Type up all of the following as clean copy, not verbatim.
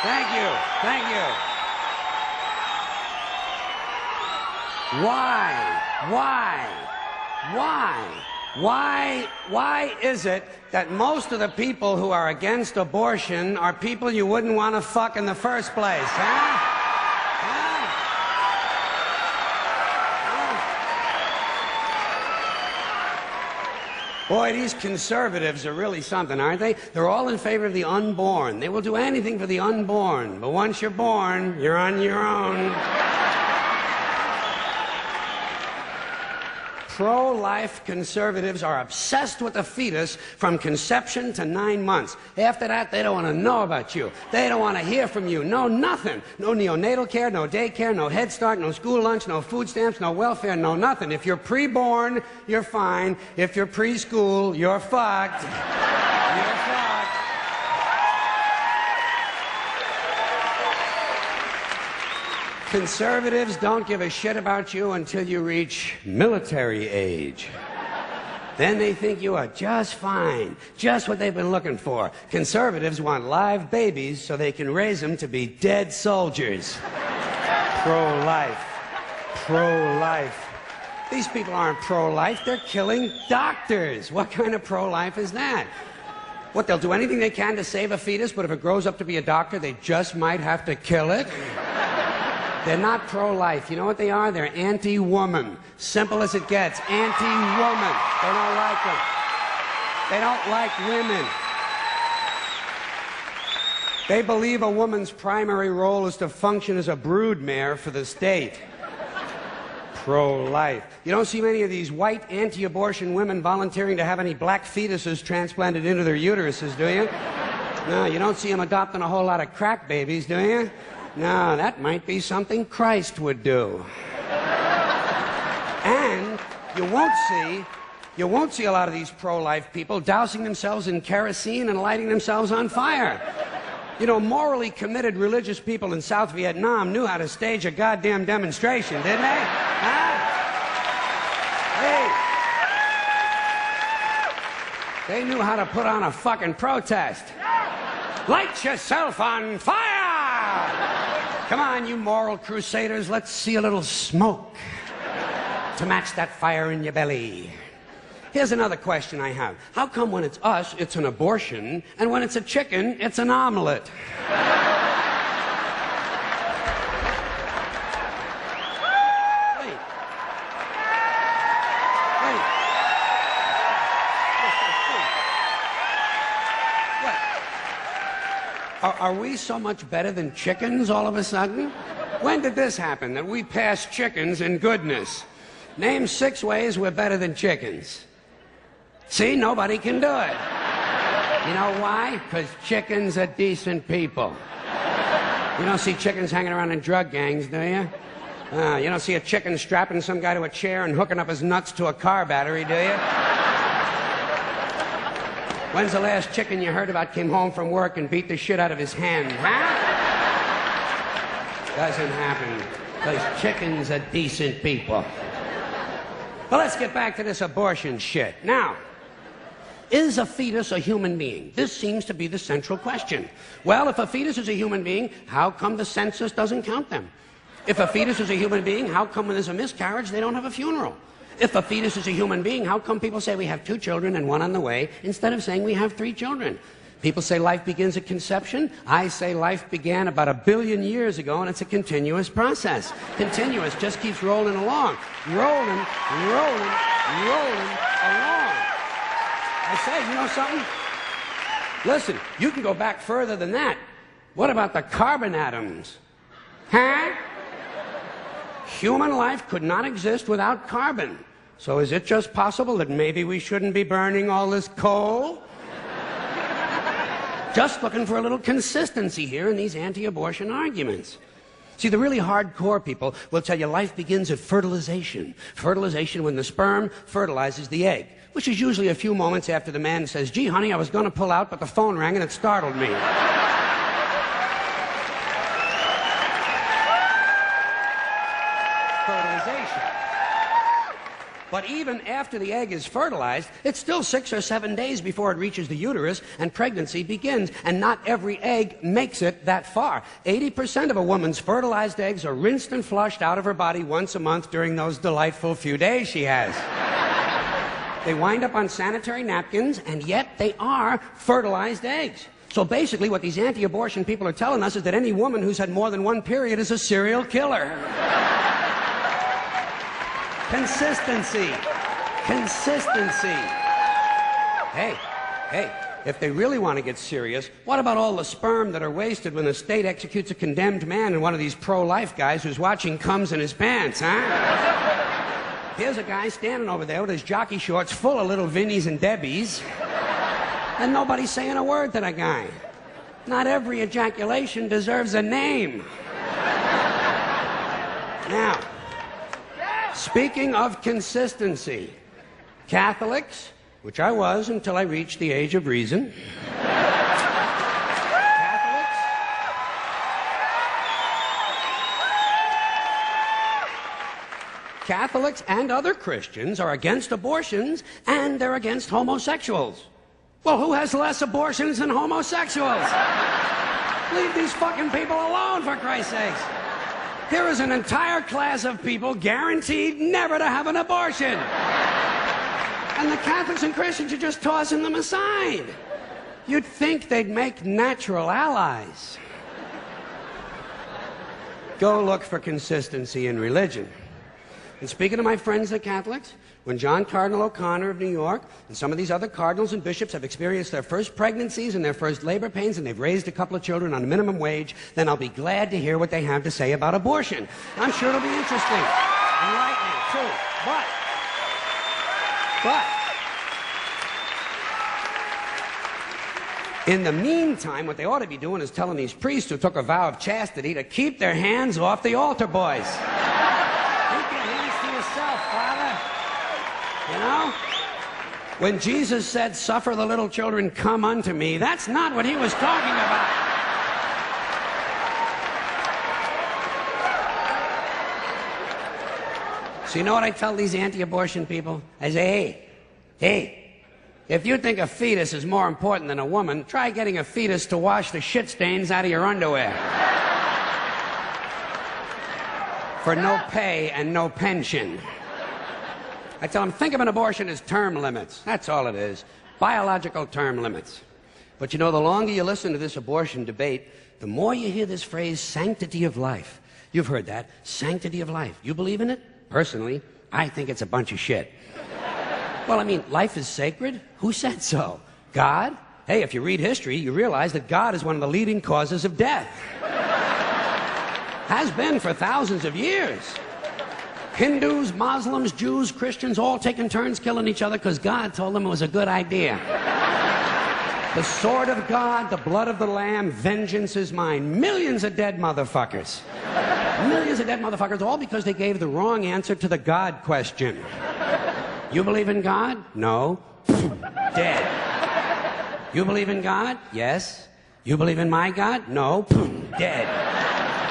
Thank you. Thank you. Why is it that most of the people who are against abortion are people you wouldn't want to fuck in the first place, huh? Boy, these conservatives are really something, aren't they? They're all in favor of the unborn. They will do anything for the unborn. But once you're born, you're on your own. Pro-life conservatives are obsessed with the fetus from conception to 9 months. After that, they don't want to know about you. They don't want to hear from you. No nothing. No neonatal care, no daycare, no Head Start, no school lunch, no food stamps, no welfare, no nothing. If you're pre-born, you're fine. If you're preschool, you're fucked. You're fucked. Conservatives don't give a shit about you until you reach military age. Then they think you are just fine, just what they've been looking for. Conservatives want live babies so they can raise them to be dead soldiers. Pro-life. Pro-life. These people aren't pro-life, they're killing doctors. What kind of pro-life is that? What, they'll do anything they can to save a fetus, but if it grows up to be a doctor, they just might have to kill it? They're not pro-life. You know what they are? They're anti-woman. Simple as it gets. Anti-woman. They don't like them. They don't like women. They believe a woman's primary role is to function as a broodmare for the state. Pro-life. You don't see many of these white anti-abortion women volunteering to have any black fetuses transplanted into their uteruses, do you? No, you don't see them adopting a whole lot of crack babies, do you? No, that might be something Christ would do. And you won't see a lot of these pro-life people dousing themselves in kerosene and lighting themselves on fire. You know, morally committed religious people in South Vietnam knew how to stage a goddamn demonstration, didn't they? Huh? Hey. They knew how to put on a fucking protest. Light yourself on fire! Come on, you moral crusaders, let's see a little smoke to match that fire in your belly. Here's another question I have. How come when it's us, it's an abortion, and when it's a chicken, it's an omelet? Are we so much better than chickens all of a sudden? When did this happen, that we passed chickens in goodness? Name 6 ways we're better than chickens. See, nobody can do it. You know why? Because chickens are decent people. You don't see chickens hanging around in drug gangs, do you? You don't see a chicken strapping some guy to a chair and hooking up his nuts to a car battery, do you? When's the last chicken you heard about came home from work and beat the shit out of his hen, huh? Doesn't happen, because chickens are decent people. Well, let's get back to this abortion shit. Now, is a fetus a human being? This seems to be the central question. Well, if a fetus is a human being, how come the census doesn't count them? If a fetus is a human being, how come when there's a miscarriage they don't have a funeral? If a fetus is a human being, how come people say we have 2 children and 1 on the way instead of saying we have 3 children? People say life begins at conception. I say life began about 1 billion years ago, and it's a continuous process. Continuous, just keeps rolling along. Rolling along. I say, you know something? Listen, you can go back further than that. What about the carbon atoms? Huh? Human life could not exist without carbon. So is it just possible that maybe we shouldn't be burning all this coal? Just looking for a little consistency here in these anti-abortion arguments. See, the really hardcore people will tell you life begins at fertilization. Fertilization when the sperm fertilizes the egg, which is usually a few moments after the man says, gee, honey, I was going to pull out, but the phone rang and it startled me. But even after the egg is fertilized, it's still 6 or 7 days before it reaches the uterus and pregnancy begins. And not every egg makes it that far. 80% of a woman's fertilized eggs are rinsed and flushed out of her body once a month during those delightful few days she has. They wind up on sanitary napkins, and yet they are fertilized eggs. So basically what these anti-abortion people are telling us is that any woman who's had more than one period is a serial killer. Consistency. Consistency. Hey, if they really want to get serious, what about all the sperm that are wasted when the state executes a condemned man and one of these pro-life guys who's watching comes in his pants, huh? Here's a guy standing over there with his jockey shorts full of little Vinnies and Debbies, and nobody's saying a word to that guy. Not every ejaculation deserves a name. Now, speaking of consistency, Catholics, which I was until I reached the age of reason, Catholics and other Christians are against abortions, and they're against homosexuals. Well, who has less abortions than homosexuals? Leave these fucking people alone, for Christ's sakes. There is an entire class of people guaranteed never to have an abortion. And the Catholics and Christians are just tossing them aside. You'd think they'd make natural allies. Go look for consistency in religion. And speaking of my friends, the Catholics, when John Cardinal O'Connor of New York and some of these other cardinals and bishops have experienced their first pregnancies and their first labor pains and they've raised a couple of children on minimum wage, then I'll be glad to hear what they have to say about abortion. I'm sure it'll be interesting. Enlightening, too. But, in the meantime, what they ought to be doing is telling these priests who took a vow of chastity to keep their hands off the altar boys. Keep your hands to yourself, Father. You know? When Jesus said, "Suffer the little children come unto me," that's not what he was talking about. So you know what I tell these anti-abortion people? I say, hey, if you think a fetus is more important than a woman, try getting a fetus to wash the shit stains out of your underwear. For no pay and no pension. I tell them, think of an abortion as term limits. That's all it is. Biological term limits. But you know, the longer you listen to this abortion debate, the more you hear this phrase, sanctity of life. You've heard that. Sanctity of life. You believe in it? Personally, I think it's a bunch of shit. Well, I mean, life is sacred? Who said so? God? Hey, if you read history, you realize that God is one of the leading causes of death. Has been for thousands of years. Hindus, Muslims, Jews, Christians, all taking turns killing each other because God told them it was a good idea. The sword of God, the blood of the Lamb, vengeance is mine. Millions of dead motherfuckers. Millions of dead motherfuckers, all because they gave the wrong answer to the God question. You believe in God? No. Dead. You believe in God? Yes. You believe in my God? No. Dead.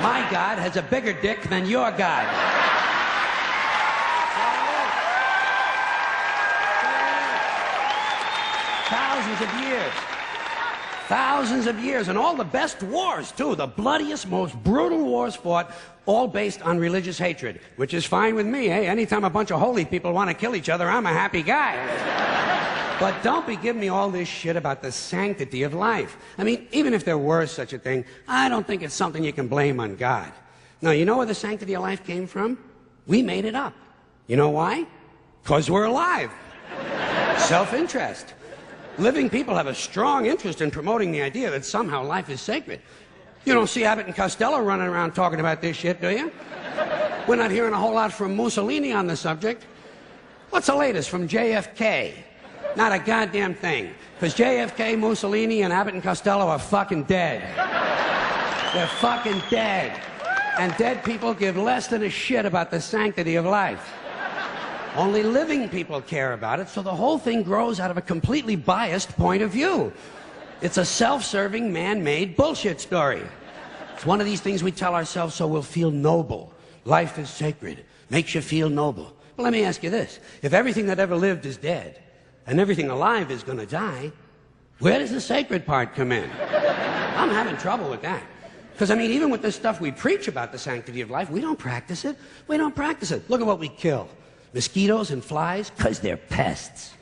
My God has a bigger dick than your God. Thousands of years. Thousands of years. And all the best wars, too. The bloodiest, most brutal wars fought, all based on religious hatred. Which is fine with me, eh? Anytime a bunch of holy people want to kill each other, I'm a happy guy. But don't be giving me all this shit about the sanctity of life. I mean, even if there were such a thing, I don't think it's something you can blame on God. Now, you know where the sanctity of life came from? We made it up. You know why? Because we're alive. Self-interest. Living people have a strong interest in promoting the idea that somehow life is sacred. You don't see Abbott and Costello running around talking about this shit, do you? We're not hearing a whole lot from Mussolini on the subject. What's the latest from JFK? Not a goddamn thing. Because JFK, Mussolini, and Abbott and Costello are fucking dead. They're fucking dead. And dead people give less than a shit about the sanctity of life. Only living people care about it, so the whole thing grows out of a completely biased point of view. It's a self-serving, man-made bullshit story. It's one of these things we tell ourselves so we'll feel noble. Life is sacred. Makes you feel noble. Well, let me ask you this. If everything that ever lived is dead, and everything alive is going to die, where does the sacred part come in? I'm having trouble with that. Because, I mean, even with the stuff we preach about the sanctity of life, we don't practice it. We don't practice it. Look at what we kill. Mosquitoes and flies, because they're pests.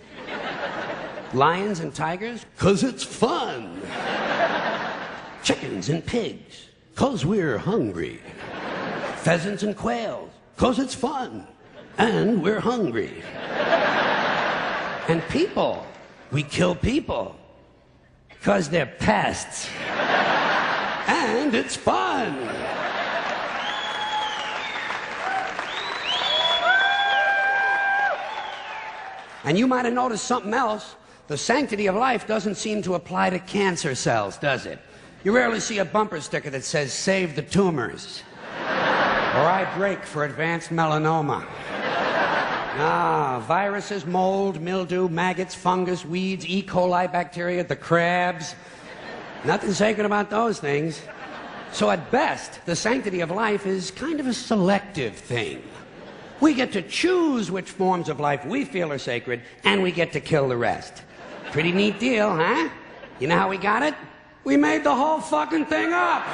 Lions and tigers, because it's fun. Chickens and pigs, because we're hungry. Pheasants and quails, because it's fun. And we're hungry. And people, we kill people, because they're pests. And it's fun. And you might have noticed something else. The sanctity of life doesn't seem to apply to cancer cells, does it? You rarely see a bumper sticker that says, "Save the tumors." Or "I break for advanced melanoma." Viruses, mold, mildew, maggots, fungus, weeds, E. coli bacteria, the crabs. Nothing sacred about those things. So at best, the sanctity of life is kind of a selective thing. We get to choose which forms of life we feel are sacred, and we get to kill the rest. Pretty neat deal, huh? You know how we got it? We made the whole fucking thing up.